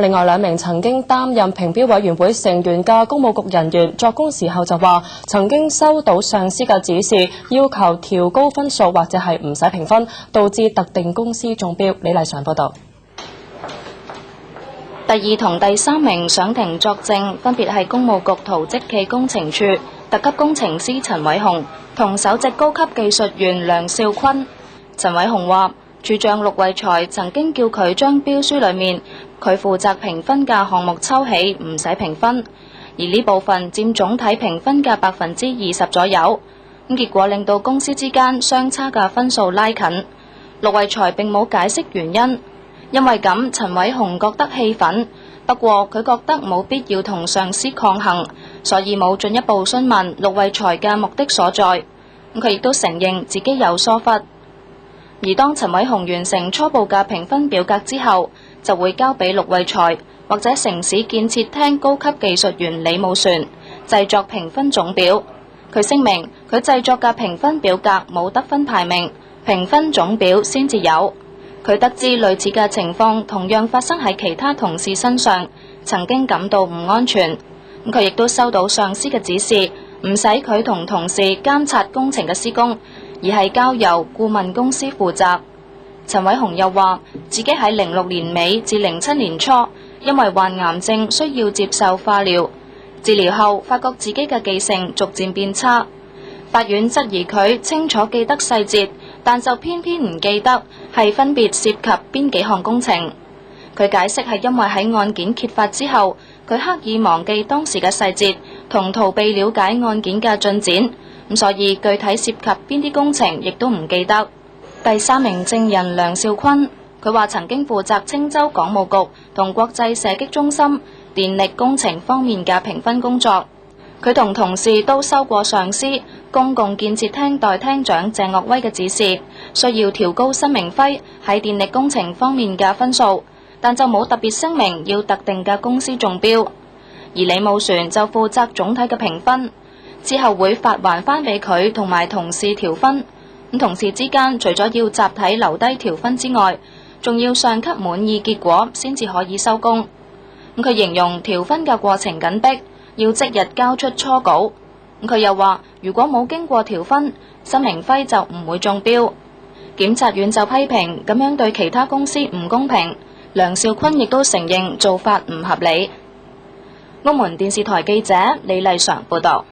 另外2名曾經擔任評標委員會成員嘅公務局人員作供時候就話，曾經收到上司嘅指示，要求調高分數或者係唔使評分，導致特定公司中標。李麗常報道。第2同第3名上庭作證，分別係公務局圖則暨工程處特級工程師陳偉雄同首席高級技術員梁少坤。陳偉雄話，處長陸惠才曾經叫佢將標書裡面佢負責評分嘅項目抽起，唔使評分，而呢部分佔總體評分嘅20%左右。結果令到公司之間相差嘅分數拉近。陸惠才並冇解釋原因。因為咁，陳偉雄覺得氣憤，不過佢覺得冇必要同上司抗衡，所以冇進一步詢問陸惠才嘅目的所在。佢亦都承認自己有疏忽。而當陳偉雄完成初步嘅評分表格之後，就會交俾陸惠才或者城市建設廳高級技術員李武璇製作評分總表。佢聲明，佢製作嘅評分表格冇得分排名，評分總表先至有。佢得知類似嘅情況同樣發生喺其他同事身上，曾經感到唔安全。佢亦都收到上司嘅指示，唔使佢同同事監察工程嘅施工，而係交由顧問公司負責。陳偉雄又話，自己喺06年尾至07年初，因為患癌症需要接受化療，治療後發覺自己嘅記性逐漸變差。法院質疑佢清楚記得細節，但就偏偏唔記得係分別涉及邊幾項工程。佢解釋係因為喺案件揭發之後，佢刻意忘記當時嘅細節，同逃避了解案件嘅進展，所以具體涉及邊啲工程亦都唔記得。第3名證人梁少坤，佢話曾經負責青州港務局同國際射擊中心電力工程方面嘅評分工作。佢同同事都收過上司公共建設廳代廳長鄭岳威嘅指示，需要調高申明輝喺電力工程方面嘅分數，但就冇特別聲明要特定嘅公司中標。而李武璇就負責總體嘅評分，之後會發還返俾佢同埋同事調分。同事之間除咗要集體留低調分之外，仲要上級滿意結果先至可以收工。佢形容調分嘅過程緊迫，要即日交出初稿。佢又話，如果冇經過調分，申明輝就唔會中標。檢察院就批評咁樣對其他公司唔公平。梁少坤亦都承認做法唔合理。澳門電視台記者李麗常報道。